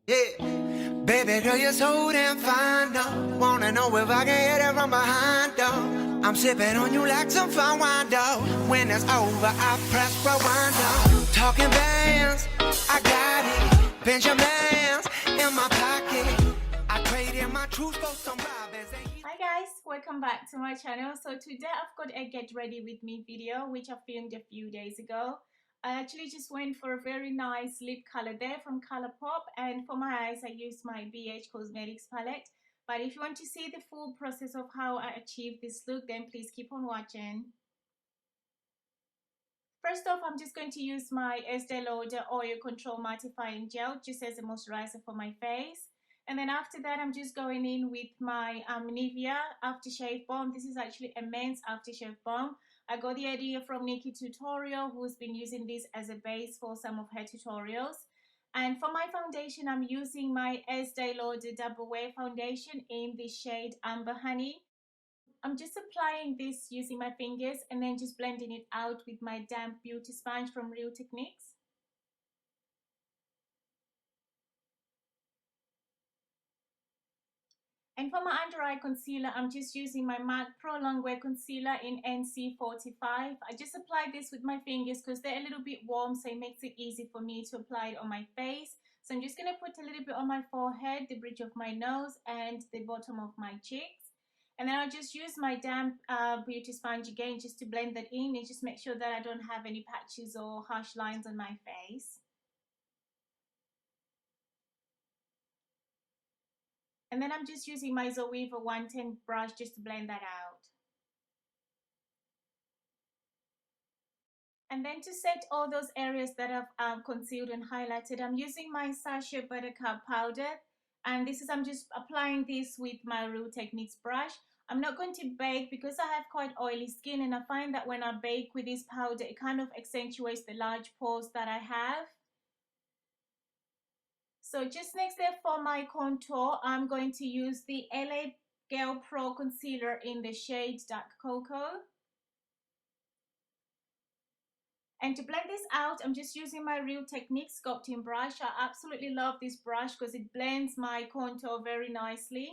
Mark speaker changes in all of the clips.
Speaker 1: Yeah, baby girl, you're so damn fine, though. Wanna know if I can hit it from behind, though. I'm sipping on you like some fine wine, though. When it's over, I press rewind, though. Talking bands, I got it. Benjamins in my pocket. I traded my truth for some robins.
Speaker 2: Hi guys, welcome back to my channel. So today I've got a get ready with me video which I filmed a few days ago. I actually just went for a very nice lip color there from Colourpop, and for my eyes I used my BH Cosmetics palette. But if you want to see the full process of how I achieved this look, then please keep on watching. First off, I'm just going to use my Estee Lauder Oil Control Mattifying Gel just as a moisturizer for my face. And then after that, I'm just going in with my Nivea Aftershave Balm. This is actually a men's aftershave balm. I got the idea from Nikki Tutorial, who's been using this as a base for some of her tutorials. And for my foundation, I'm using my Estee Lauder Double Wear Foundation in the shade Amber Honey. I'm just applying this using my fingers and then just blending it out with my damp beauty sponge from Real Techniques. And for my under eye concealer, I'm just using my MAC Pro Longwear Concealer in NC45. I just apply this with my fingers because they're a little bit warm, so it makes it easy for me to apply it on my face. So I'm just going to put a little bit on my forehead, the bridge of my nose, and the bottom of my cheeks. And then I'll just use my damp beauty sponge again just to blend that in and just make sure that I don't have any patches or harsh lines on my face. And then I'm just using my Zoeva 110 brush just to blend that out. And then to set all those areas that I've concealed and highlighted, I'm using my Sacha Buttercup powder. And this is, I'm just applying this with my Real Techniques brush. I'm not going to bake because I have quite oily skin, and I find that when I bake with this powder, it kind of accentuates the large pores that I have. So just next there for my contour, I'm going to use the LA Girl Pro Concealer in the shade Dark Cocoa. And to blend this out, I'm just using my Real Techniques sculpting brush. I absolutely love this brush because it blends my contour very nicely.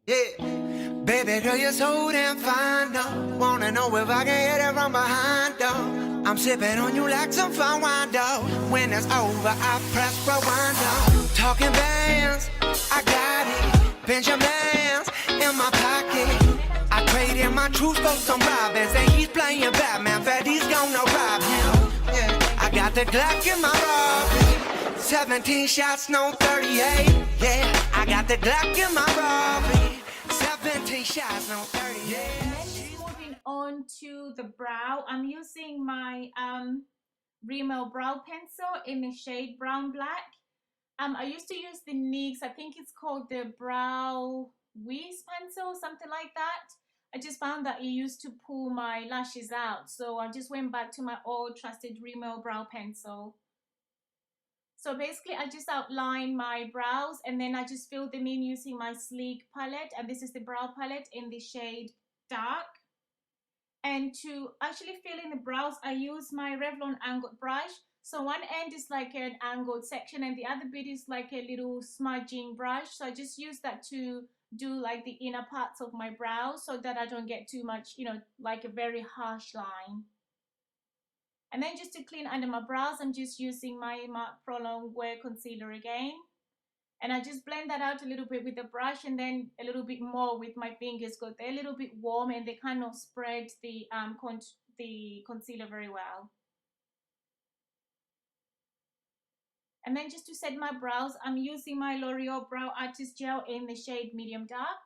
Speaker 1: Yeah, baby girl, you're so damn fine, though. Wanna know if I can hit it from behind, though. I'm sipping on you like some fine wine, though. When it's over, I press rewind, though. Talking bands, I got it. Benjamins in my pocket. I traded my truth for some robins, and he's playing Batman. Fatty's gonna rob him. Yeah, I got the Glock in my Robin. 17 shots, no 38. Yeah, I got the Glock in my Robin. 17 shots, no 38.
Speaker 2: And then just moving on to the brow, I'm using my Rimmel brow pencil in the shade Brown Black. I used to use the NYX, I think it's called the Brow Wiz pencil, something like that. I just found that it used to pull my lashes out, so I just went back to my old trusted Rimmel brow pencil. So basically I just outline my brows and then I just fill them in using my Sleek palette, and this is the brow palette in the shade Dark. And to actually fill in the brows, I use my Revlon angled brush. So one end is like an angled section and the other bit is like a little smudging brush. So I just use that to do like the inner parts of my brows so that I don't get too much, like a very harsh line. And then just to clean under my brows, I'm just using my MAC Pro Longwear Concealer again. And I just blend that out a little bit with the brush and then a little bit more with my fingers because they're a little bit warm and they kind of spread the concealer very well. And then just to set my brows, I'm using my L'Oreal Brow Artist Gel in the shade Medium Dark.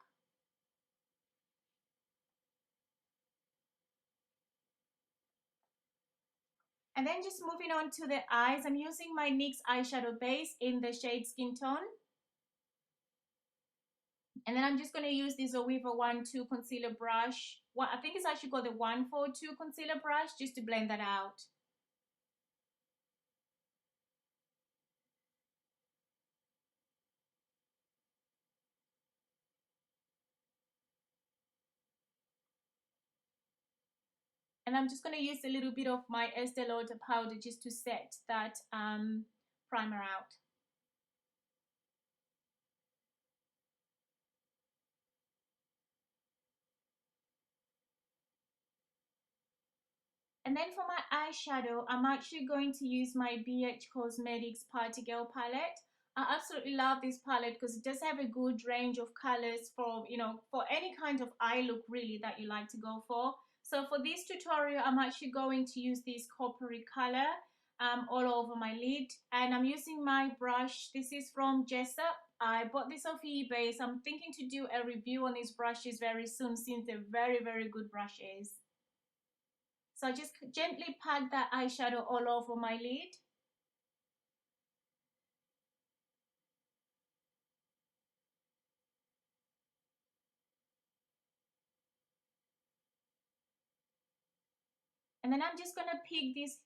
Speaker 2: And then just moving on to the eyes, I'm using my NYX eyeshadow base in the shade Skin Tone. And then I'm just going to use this Zoeva 1-2 concealer brush. Well, I think it's actually got the 142 concealer brush just to blend that out. And I'm just going to use a little bit of my Estee Lauder powder just to set that primer out. And then just moving on to the eyes, I'm using my NYX eyeshadow base in the shade Medium Dark. And then just moving on to the eyes, I'm using my L'Oreal Brow Artist Gel in the shade Medium Dark. And then just moving on to the eyes, I'm using my Estee Lauder powder just to set that primer out. And then for my eyeshadow, I'm actually going to use my BH Cosmetics Party Girl palette. I absolutely love this palette because it does have a good range of colors for, you know, for any kind of eye look really that you like to go for. So for this tutorial, I'm actually going to use this coppery color all over my lid, and I'm using my brush. This is from Jessup. I bought this off eBay, so I'm thinking to do a review on these brushes very soon since they're very, very good brushes. So I just gently pat that eyeshadow all over my lid. And then I'm just going to pick this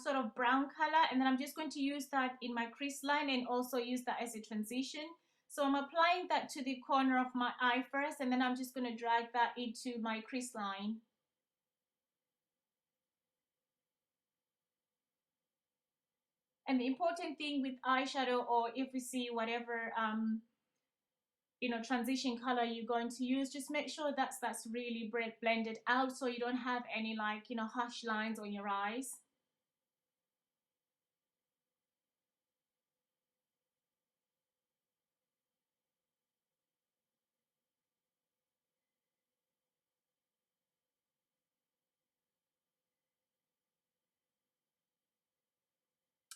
Speaker 2: sort of brown color, and then I'm just going to use that in my crease line and also use that as a transition. So I'm applying that to the corner of my eye first, and then I'm just going to drag that into my crease line. And the important thing with eyeshadow, or if we see whatever you know, transition color you're going to use, just make sure that's really blended out so you don't have any, like, you know, harsh lines on your eyes.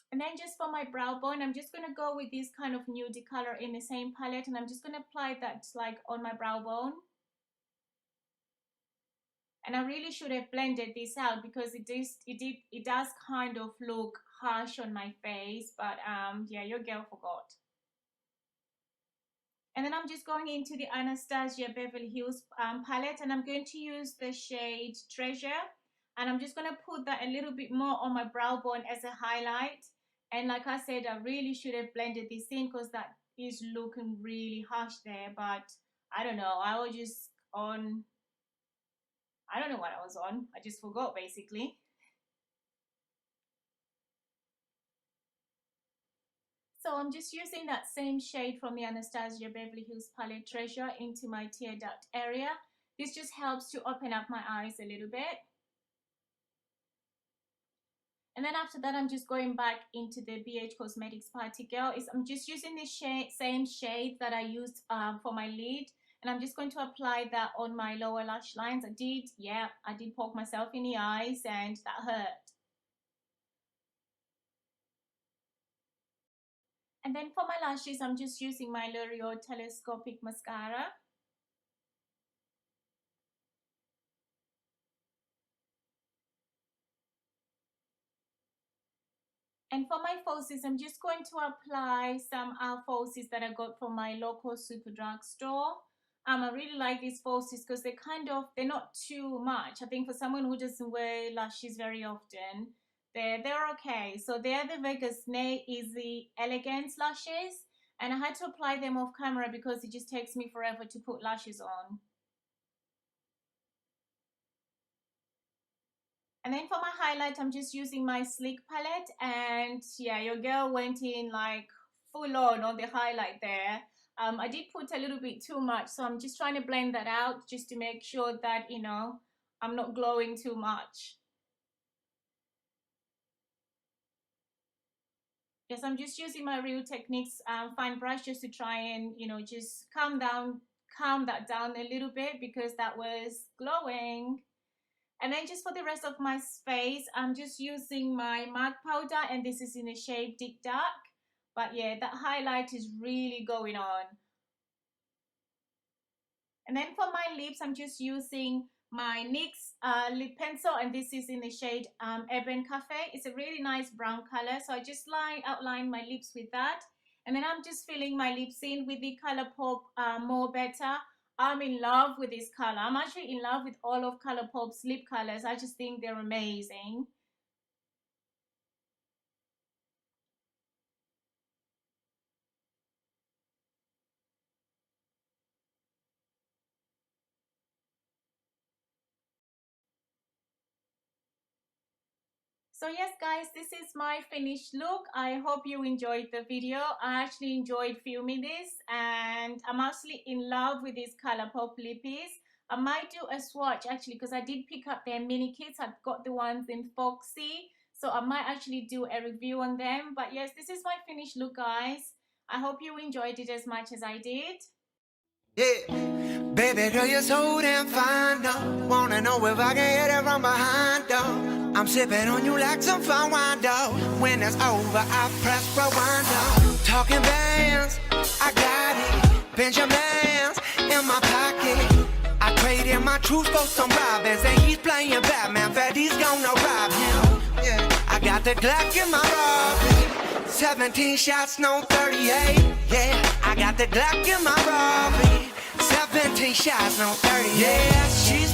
Speaker 2: And then just for my brow bone, I'm just going to go with this kind of nudie color in the same palette, and I'm just going to apply that like on my brow bone. And I really should have blended this out because it does kind of look harsh on my face, but yeah, your girl forgot. And then I'm just going into the Anastasia Beverly Hills palette, and I'm going to use the shade Treasure, and I'm just going to put that a little bit more on my brow bone as a highlight. And like I said, I really should have blended this in because that is looking really harsh there, but I don't know, I was just on, I don't know what I was on, I just forgot basically. So I'm just using that same shade from the Anastasia Beverly Hills palette, Treasure, into my tear duct area. This just helps to open up my eyes a little bit. And then after that, I'm just going back into the BH Cosmetics Party Girl. I'm just using the same shade that I used for my lid. And I'm just going to apply that on my lower lash lines. I did poke myself in the eyes and that hurt. And then for my lashes, I'm just using my L'Oreal Telescopic Mascara. And for my falsies, I'm just going to apply some falsies that I got from my local super drugstore. I really like these falsies because they're not too much. I think for someone who doesn't wear lashes very often, they're okay. So they're the Vegas Nay Easy Elegance lashes, and I had to apply them off camera because it just takes me forever to put lashes on. And then for my highlight, I'm just using my Sleek palette, and yeah, your girl went in like full on the highlight there. I did put a little bit too much, so I'm just trying to blend that out just to make sure that, you know, I'm not glowing too much. Yes, I'm just using my Real Techniques fine brush just to try and, you know, just calm that down a little bit because that was glowing. And then just for the rest of my face, I'm just using my MAC powder, and this is in the shade Deep Dark. But yeah, that highlight is really going on. And then for my lips, I'm just using my NYX lip pencil, and this is in the shade Ebon Cafe. It's a really nice brown color, so I just outline my lips with that. And then I'm just filling my lips in with the Colourpop More Better. I'm in love with this color. I'm actually in love with all of Colourpop's lip colors. I just think they're amazing. So yes guys, this is my finished look. I hope you enjoyed the video. I actually enjoyed filming this, and I'm actually in love with these Colourpop lippies. I might do a swatch actually, because I did pick up their mini kits. I've got the ones in Foxy, so I might actually do a review on them. But yes, this is my finished look, guys. I hope you enjoyed it as much as I did.
Speaker 1: Yeah, baby girl, you're so damn fine, though. Wanna know if I can hit it from behind, though. I'm sipping on you like some fine wine, though. When it's over, I press rewind, though. Talking bands, I got it. Benjamins in my pocket. I traded my truth for some robbers, and he's playing Batman, but he's gonna rob him. Yeah, I got the Glock in my robbery. 17 shots, no 38. Yeah, I got the Glock in my robbery. 17 shots, no 38. Yeah, she's